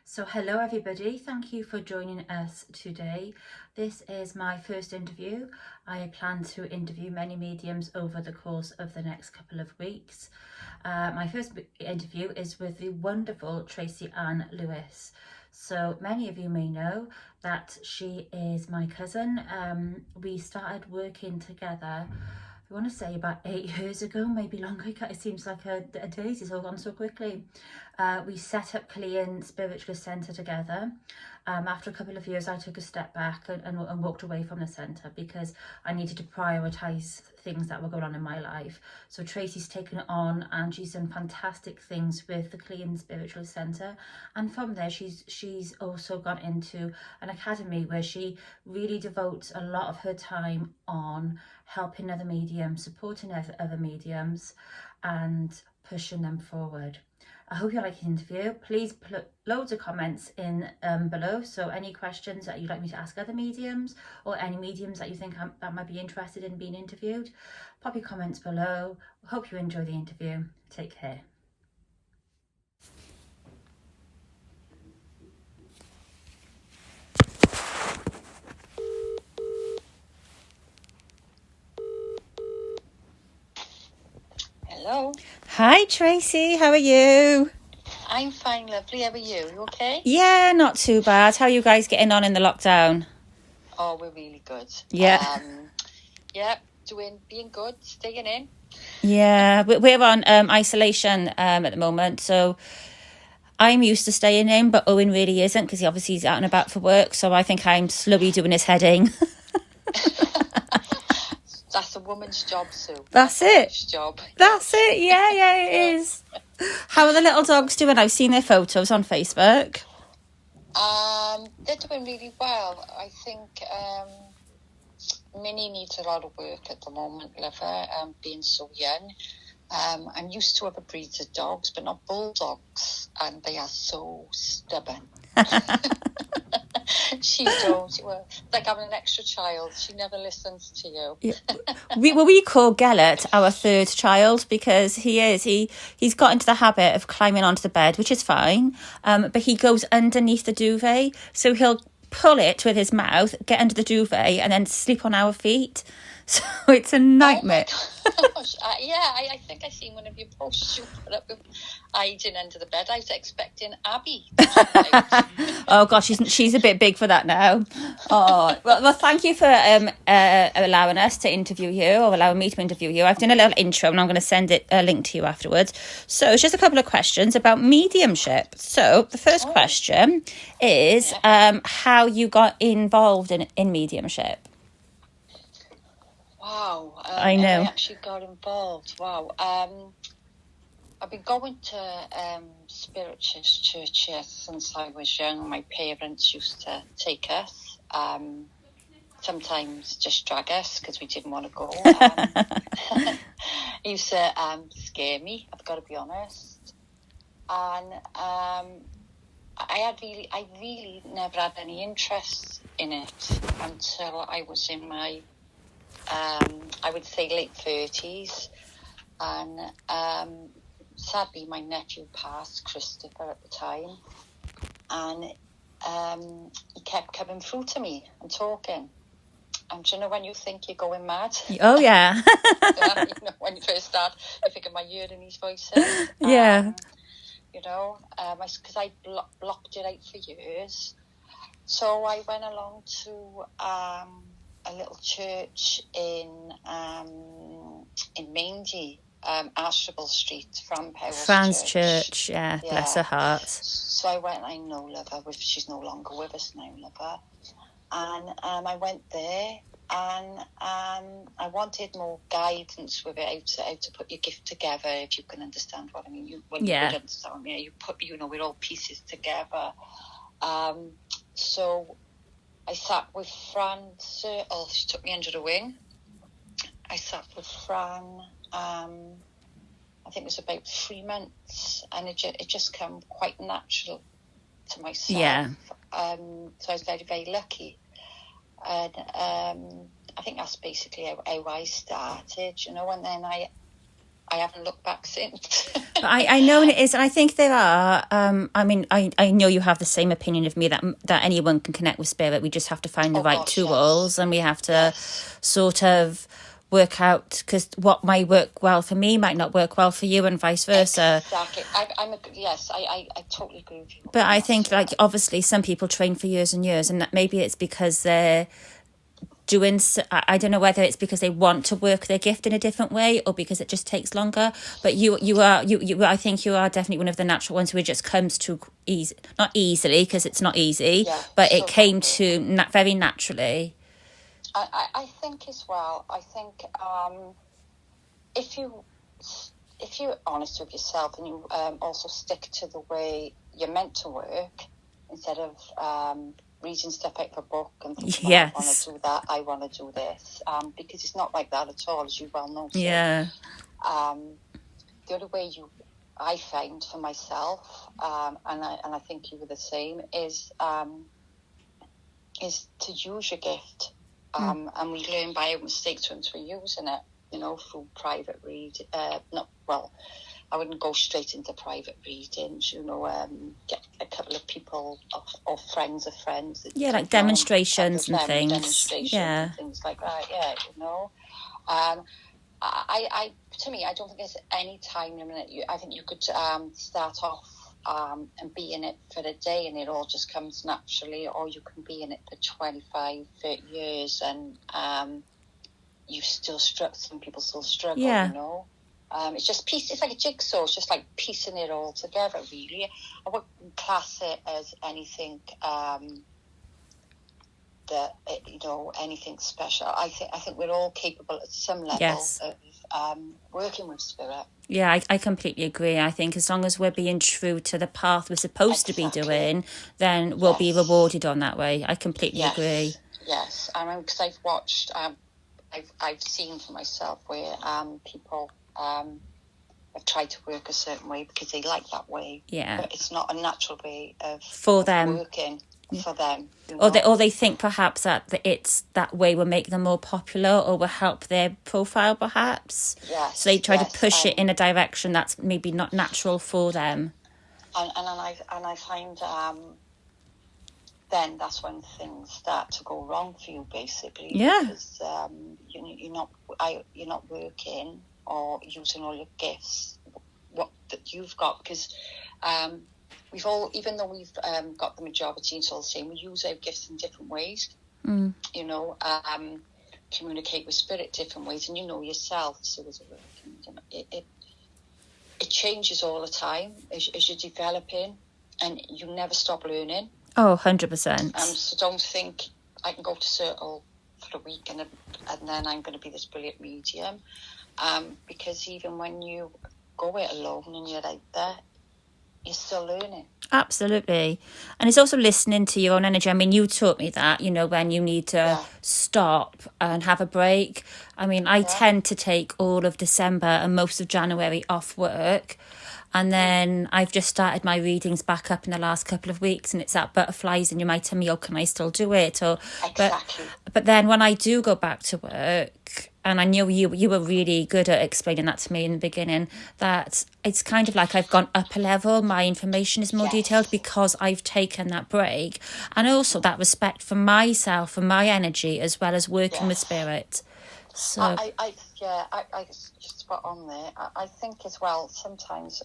So hello everybody, thank you for joining us today. This is my first interview. I plan to interview many mediums over the course of the next couple of weeks. My first interview is with the wonderful Tracey Ann Lewis. So many of you may know that she is my cousin. We started working together, I want to say about 8 years ago, maybe longer. It seems like a days, it's all gone so quickly. We set up Clean Spiritualist Centre together. After a couple of years, I took a step back and walked away from the centre because I needed to prioritise things that were going on in my life. So Tracy's taken it on and she's done fantastic things with the Clean Spiritualist Centre. And from there, she's also gone into an academy where she really devotes a lot of her time on helping other mediums, supporting other mediums and pushing them forward. I hope you like the interview. Please put loads of comments in below. So any questions that you'd like me to ask other mediums or any mediums that you think that might be interested in being interviewed, pop your comments below. Hope you enjoy the interview. Take care. Hello. Hi Tracy, how are you? I'm fine, lovely. How are you? You okay? Yeah, not too bad. How are you guys getting on in the lockdown? Oh, we're really good. Yeah. Yeah, being good, staying in. Yeah, we're on isolation at the moment, so I'm used to staying in, but Owen really isn't because he's out and about for work, so I think I'm slowly doing his heading. That's a woman's job, Sue. That's it. Woman's job. That's it. Yeah, it is. How are the little dogs doing? I've seen their photos on Facebook. They're doing really well. I think Minnie needs a lot of work at the moment, lover, being so young. I'm used to other breeds of dogs, but not bulldogs, and they are so stubborn. She don't. Well, it's like having an extra child. She never listens to you. Yeah. We call Gellert our third child because he's got into the habit of climbing onto the bed, which is fine, but he goes underneath the duvet, so he'll pull it with his mouth, get under the duvet, and then sleep on our feet. So it's a nightmare. Oh gosh. I think I seen one of your posts you put up with hiding under the bed. I was expecting Abby. Oh gosh, she's a bit big for that now. Oh well, thank you for allowing us to interview you, or allowing me to interview you. I've done a little intro and I'm going to send a link to you afterwards. So it's just a couple of questions about mediumship. So the first question is how you got involved in mediumship. Wow. I know. I actually got involved. Wow. I've been going to spiritualist churches since I was young. My parents used to take us. Sometimes just drag us because we didn't want to go. It used to scare me, I've got to be honest. And I really never had any interest in it until I was in my I would say late 30s, and sadly my nephew passed, Christopher, at the time, and he kept coming through to me and talking. And do you know when you think you're going mad? Oh yeah. Yeah, when you first start, you think, am I hearing these voices? Yeah. Because I blocked it out for years. So I went along to a little church in Mangy, Ashtabel Street, Fran Powell's Fran's church, yeah, bless her heart. So I went, I know, love her, she's no longer with us now, love her. And I went there, and I wanted more guidance with it, how to put your gift together, if you can understand what I mean. You would understand me. You put, we're all pieces together. So I sat with Fran. She took me under the wing. I sat with Fran. I think it was about 3 months, and it just came quite natural to myself. Yeah. So I was very, very lucky, and I think that's basically how I started, and then I haven't looked back since. But I know it is, and I think there are. I mean, I know you have the same opinion of me that anyone can connect with spirit. We just have to find the right tools, and we have to sort of work out, because what might work well for me might not work well for you, and vice versa. Exactly. I totally agree with you. But I think, like, obviously, some people train for years and years, and that maybe it's because they're doing, I don't know whether it's because they want to work their gift in a different way or because it just takes longer. But you I think you are definitely one of the natural ones who it just comes to easy, not easily, because it's not easy, but it came to very naturally. I think as well, I think if you're honest with yourself and you also stick to the way you're meant to work, instead of reading stuff out of a book and thinking, I want to do that, I want to do this, because it's not like that at all, as you well know. So, the only way I find for myself, and I think you were the same, is to use your gift. And we learn by our mistakes once we're using it, through private read. I wouldn't go straight into private readings, get a couple of people or friends of friends. That like demonstrations and things. And things like that, to me, I don't think there's any time limit. I think you could start off and be in it for a day and it all just comes naturally, or you can be in it for 25, 30 years and you still some people still struggle, it's just piece. It's like a jigsaw. It's just like piecing it all together, really. I wouldn't class it as anything anything special. I think we're all capable at some level of working with spirit. Yeah, I completely agree. I think as long as we're being true to the path we're supposed to be doing, then we'll be rewarded on that way. I completely agree. Yes, I mean, because I've watched, I've seen for myself where people have tried to work a certain way because they like that way. Yeah, but it's not a natural way of working. For them, or they think perhaps that it's that way will make them more popular or will help their profile, perhaps. Yes. So they try to push it in a direction that's maybe not natural for them. And I find then that's when things start to go wrong for you, basically. Yeah. Because you're not working or using all your gifts that you've got, because. We've all, even though we've got the majority, it's all the same. We use our gifts in different ways, communicate with spirit different ways, and yourself. So as it changes all the time as you're developing, and you never stop learning. Oh, 100%. So don't think I can go to Circle for a week and then I'm going to be this brilliant medium, because even when you go it alone and you're out there, you're still learning. Absolutely. And it's also listening to your own energy. I mean, you taught me that, when you need to stop and have a break. I mean, I tend to take all of December and most of January off work. And then I've just started my readings back up in the last couple of weeks, and it's that butterflies in your tummy, or can I still do it? Exactly. But then when I do go back to work, and I knew you were really good at explaining that to me in the beginning, that it's kind of like I've gone up a level, my information is more detailed because I've taken that break. And also that respect for myself and my energy, as well as working with spirit. So I just spot on there. I think as well, sometimes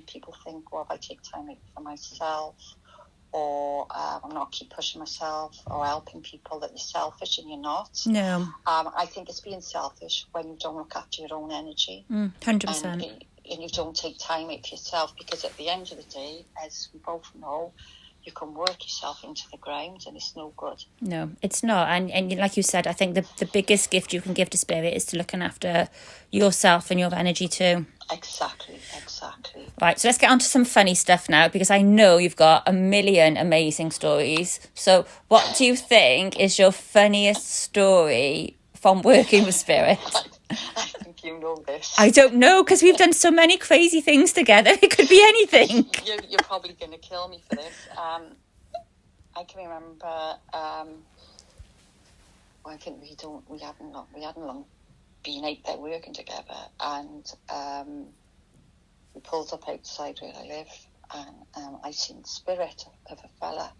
people think, well, if I take time out for myself, or I'm not keep pushing myself or helping people, that you're selfish, and you're not. No. I think it's being selfish when you don't look after your own energy. 100%. And you don't take time out for yourself, because at the end of the day, as we both know, you can work yourself into the ground and it's no good. No, it's not. And like you said, I think the biggest gift you can give to spirit is to looking after yourself and your energy too. Exactly. Right, so let's get on to some funny stuff now, because I know you've got a million amazing stories. So what do you think is your funniest story from working with spirit? I think you know this. I don't know, because we've done so many crazy things together. It could be anything. You're probably going to kill me for this. I can remember. I think we hadn't long been out there working together, and we pulled up outside where I live, and I seen the spirit of a fella.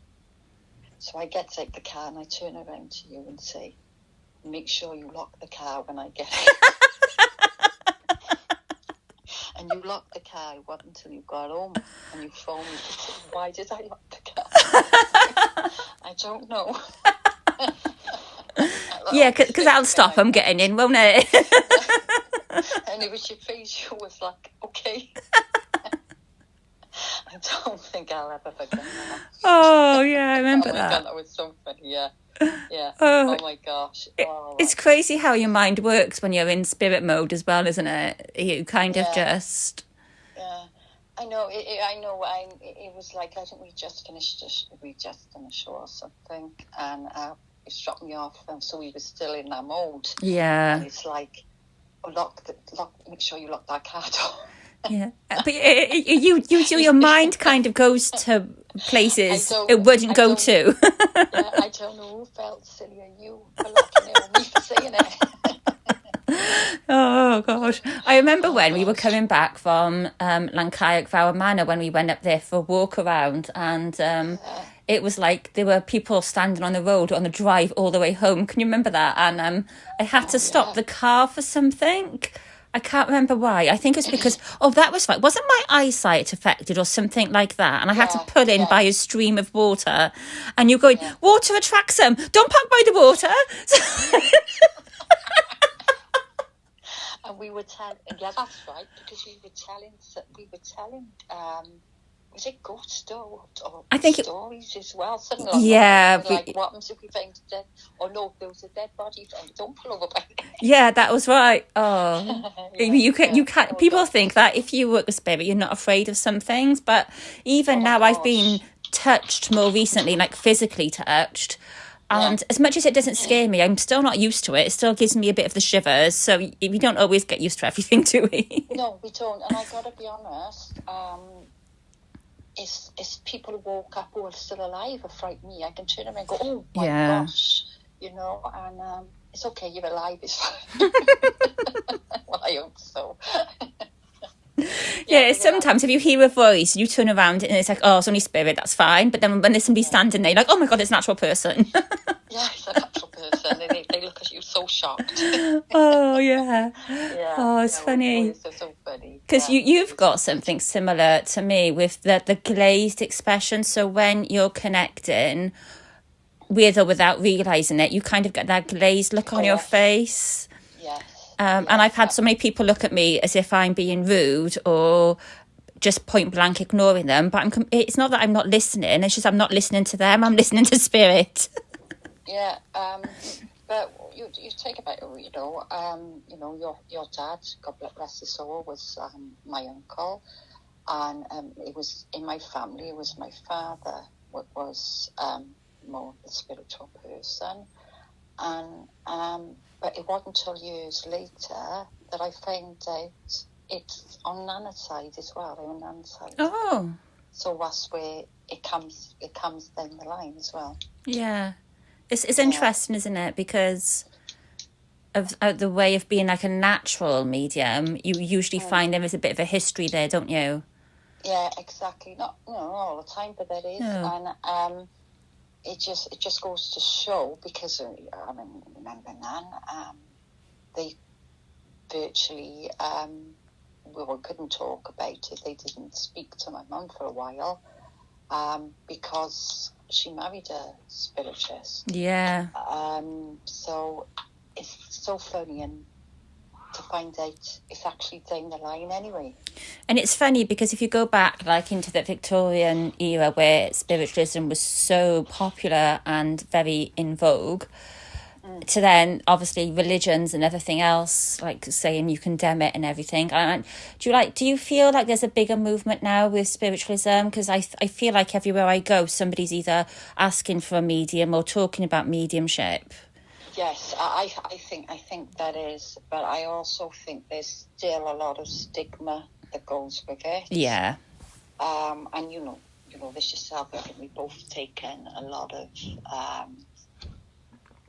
So I get out the car and I turn around to you and say, make sure you lock the car when I get out. And you locked the car. It wasn't until you got home and you phoned me to say, why did I lock the car? I don't know. Yeah, because that'll stop them getting in, won't it? And it was your face. You was like, okay. I don't think I'll ever forget that. Oh, yeah, I remember that. God, that was so funny, yeah. Oh my gosh. It's crazy how your mind works when you're in spirit mode as well, isn't it? You kind of just... Yeah, I know. It was like, I think we just finished a show or something, and it struck me off, and so we were still in that mode. Yeah. And it's like, make sure you lock that car door. Yeah, but your mind kind of goes to places it wouldn't go to. I don't know who felt sillier, you for locking it or me for saying it. Oh gosh, I remember when we were coming back from Lancaster Vower Manor, when we went up there for a walk around, and it was like there were people standing on the road on the drive all the way home. Can you remember that? And I had to stop the car for something. I can't remember why. I think it's because, that was right. Wasn't my eyesight affected or something like that? And I had to pull in by a stream of water. And you're going, water attracts them. Don't park by the water. And we were telling, that's right, because we were telling, was it ghost stories or I think stories as well? Something like that. Like, what happens if we find a dead? Or no, there was a dead body found. Don't pull over by it. Yeah, that was right. Oh, you can't. People think that if you work with spirit, you're not afraid of some things. But even now, I've been touched more recently, like physically touched. And as much as it doesn't scare me, I'm still not used to it. It still gives me a bit of the shivers. So we don't always get used to everything, do we? No, we don't. And I got to be honest. It's people who woke up who are still alive or frighten me. I can turn around and go, oh my gosh, and it's okay, you're alive, it's fine. Well, I hope so. Sometimes if you hear a voice, you turn around and it's like, oh, it's only spirit, that's fine. But then when there's somebody standing there, you're like, oh my God, it's an actual person. Yeah, it's an actual person. They look at you so shocked. Oh, yeah. Oh, it's funny. It's so funny. Because you've got something similar to me with the glazed expression. So when you're connecting, with or without realising it, you kind of get that glazed look on your face. Yes. And I've had so many people look at me as if I'm being rude or just point blank ignoring them. But it's not that I'm not listening. It's just I'm not listening to them. I'm listening to spirit. Yeah. But you think about it, your dad, God bless his soul, was my uncle. And it was in my family, it was my father was more the spiritual person. And but it wasn't until years later that I found out it's on Nana's side as well. I'm on Nana's side. Oh. So that's where it comes down the line as well. Yeah. It's interesting, isn't it? Because of the way of being like a natural medium, you usually find there is a bit of a history there, don't you? Yeah, exactly. Not all the time, but there is. No. And it just goes to show, because I mean, remember Nan, they virtually couldn't talk about it. They didn't speak to my mum for a while because she married a spiritist. Yeah. So it's so funny and to find out it's actually down the line anyway. And it's funny because if you go back like into the Victorian era where spiritualism was so popular and very in vogue, to then obviously religions and everything else like saying you condemn it and everything. And do you feel like there's a bigger movement now with spiritualism? Because I feel like everywhere I go somebody's either asking for a medium or talking about mediumship. Yes, I think that is, but I also think there's still a lot of stigma that goes with it. Yeah. And you know this yourself. I think we've both taken a lot of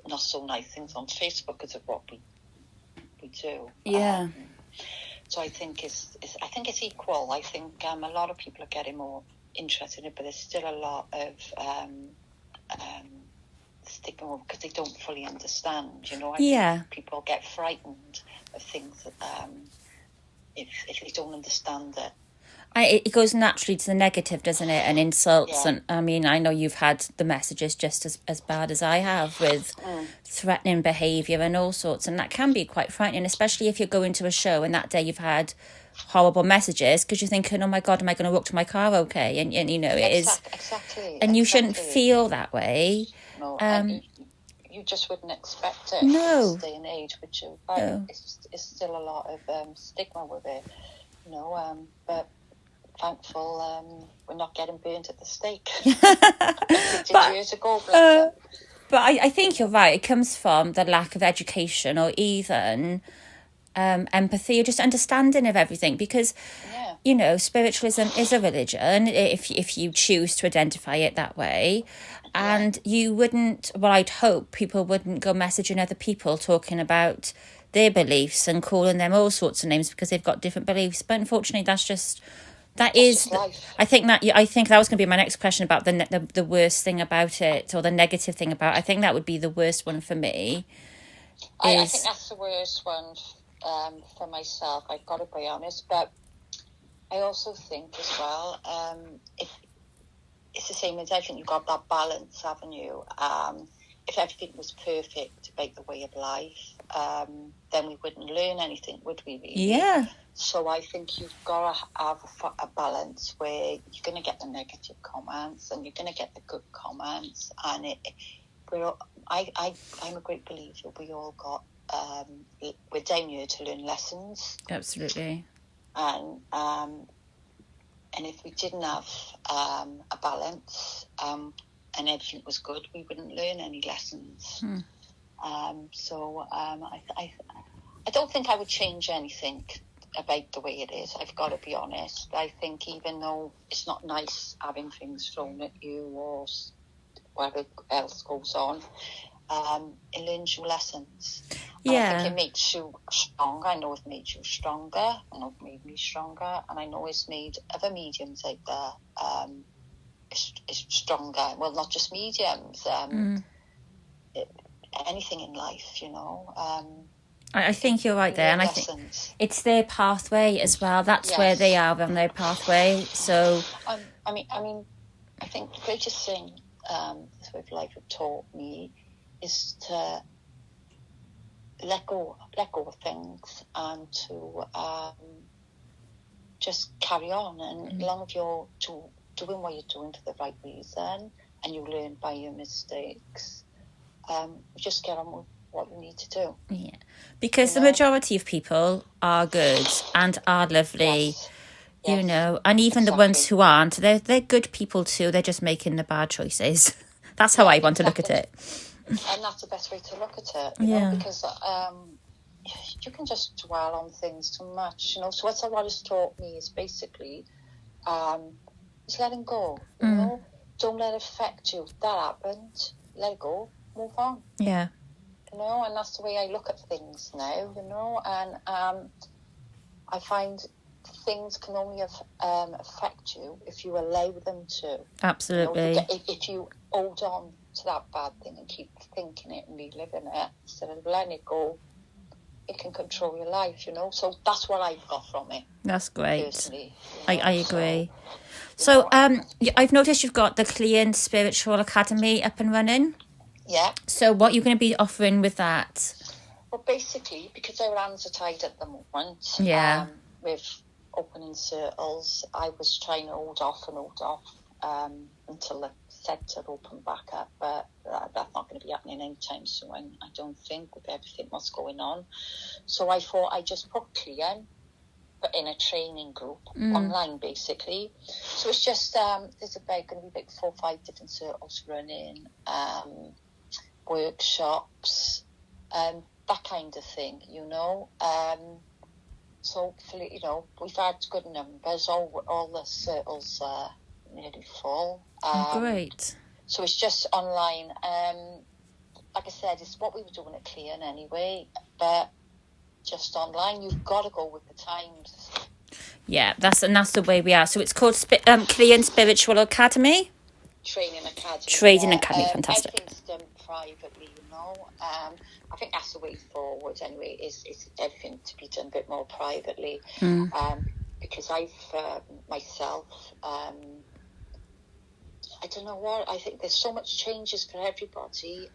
not so nice things on Facebook because of what we we do. Yeah. So I think it's equal. I think a lot of people are getting more interested in it, but there's still a lot of stigma because they don't fully understand. You know, I think people get frightened of things that, if they don't understand it. It goes naturally to the negative, doesn't it? And insults. Yeah. And I mean, I know you've had the messages just as bad as I have with threatening behaviour and all sorts. And that can be quite frightening, especially if you're going to a show and that day you've had horrible messages because you're thinking, oh my God, am I going to walk to my car okay? And you know, it is. Exactly. And you shouldn't feel that way. No, and you just wouldn't expect it No. in this day and age, which it's still a lot of stigma with it, you know, but thankful we're not getting burnt at the stake. But, years ago, but I think you're right. It comes from the lack of education or even empathy or just understanding of everything because, you know, spiritualism is a religion if you choose to identify it that way. And you wouldn't, well, I'd hope people wouldn't go messaging other people talking about their beliefs and calling them all sorts of names because they've got different beliefs. But unfortunately, that's life. I think that was going to be my next question about the worst thing about it or the negative thing about it. I think that would be the worst one for me. I think that's the worst one for myself. I've got to be honest, but I also think as well, if it's the same as everything, you've got that balance, haven't you? If everything was perfect about the way of life, then we wouldn't learn anything, would we? Really? Yeah. So I think you've got to have a balance where you're going to get the negative comments and you're going to get the good comments. And I'm a great believer. We all got we're down here to learn lessons. Absolutely. And if we didn't have a balance and everything was good, we wouldn't learn any lessons. So I don't think I would change anything about the way it is. I've got to be honest. I think even though it's not nice having things thrown at you or whatever else goes on, it learns you lessons. And I think it makes you stronger. I know it made you stronger. I know it made me stronger. And I know it's made other mediums out there is stronger. Well, not just mediums. Anything in life, you know. I think you're right there, and I think it's their pathway as well. That's where they are on their pathway. So, I mean, I think the greatest thing that life have taught me is to let go of things and to just carry on. And as long as you're doing what you're doing for the right reason, and you learn by your mistakes, just get on with what you need to do. Yeah, because the majority of people are good and are lovely, you know, and even the ones who aren't, they're good people too. They're just making the bad choices. That's how I want to look at it. And that's the best way to look at it, you know, because you can just dwell on things too much, you know. So what it's taught me is basically is letting go, you know. Don't let it affect you. That happened. Let it go. Move on. Yeah. You know, and that's the way I look at things now, you know, and I find things can only affect you if you allow them to. Absolutely. You know, if you hold on to that bad thing and keep thinking it and reliving it, instead of letting it go, it can control your life, you know. So that's what I've got from it. That's great. Personally, you know? I agree. So I've noticed you've got the Clean Spiritual Academy up and running. Yeah. So what are you going to be offering with that? Well, basically, because our hands are tied at the moment, with opening circles, I was trying to hold off until the sector opened back up, but that's not going to be happening anytime soon, I don't think, with everything what's going on. So I thought I'd just put Clean, but in a training group, online, basically. So it's just, there's going to be like 4 or 5 different circles running, workshops, that kind of thing, you know. So hopefully, you know, we've had good numbers. All the circles are nearly full. Great. So it's just online. Like I said, it's what we were doing at Clean anyway. But just online. You've got to go with the times. Yeah, that's the way we are. So it's called Clean Spiritual Academy. Training Academy. Training Academy, fantastic. Everything's done privately, you know. I think that's the way forward anyway, is everything to be done a bit more privately. Because I've, myself, I don't know what, I think there's so much changes for everybody,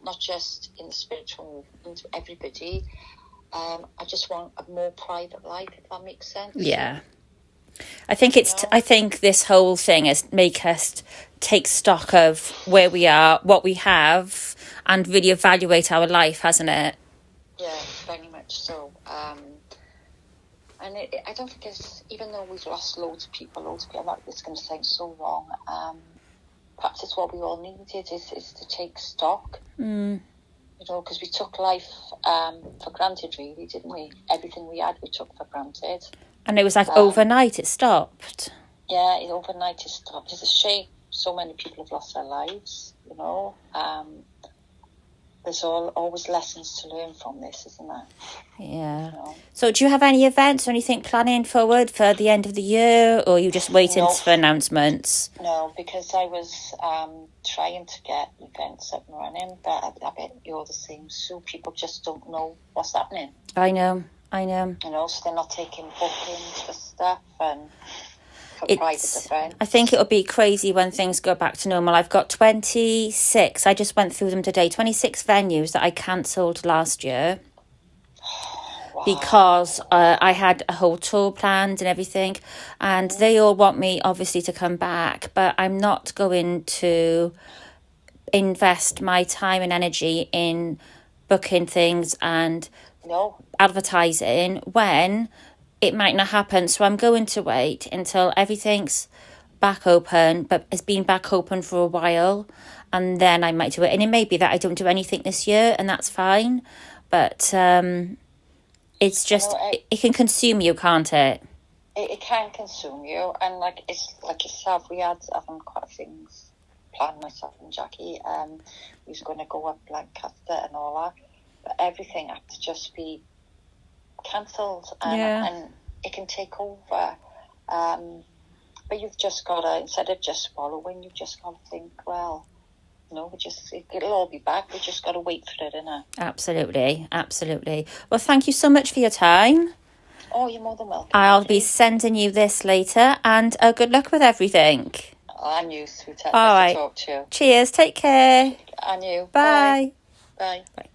not just in the spiritual movement, everybody. I just want a more private life, if that makes sense. Yeah. I think I think this whole thing is make us take stock of where we are, what we have, and really evaluate our life, hasn't it? Yeah, very much so. And I don't think it's, even though we've lost loads of people, it's going to sound so wrong. Perhaps it's what we all needed is to take stock. You know, because we took life for granted, really, didn't we? Everything we had, we took for granted. And it was like overnight it stopped. Yeah, overnight it stopped. It's a shame so many people have lost their lives, you know. There's always lessons to learn from this, isn't there? Yeah. You know? So do you have any events or anything planning forward for the end of the year, or are you just waiting for announcements? No, because I was trying to get events up and running, but I bet you're the same, Sue. People just don't know what's happening. I know. You know, so they're not taking bookings for stuff and for private events. I think it'll be crazy when things go back to normal. I've got 26, I just went through them today, 26 venues that I cancelled last year. Wow. Because I had a whole tour planned and everything, and they all want me obviously to come back, but I'm not going to invest my time and energy in booking things and advertising when it might not happen. So I'm going to wait until everything's back open, but it's been back open for a while, and then I might do it. And it may be that I don't do anything this year, and that's fine, but it's just it can consume you, can't it? It can consume you, and it's like yourself, we had quite things planned, myself and Jackie. We was going to go up Lancaster and all that, but everything had to just be cancelled, and it can take over. But you've just got to, instead of just swallowing, you've just got to think, well, no, it'll all be back. We just got to wait for it, innit? Absolutely. Well, thank you so much for your time. Oh, you're more than welcome. I'll be sending you this later, and good luck with everything. And you, sweetheart. All right. To talk to you. Cheers. Take care. And you. Bye. Bye. Bye.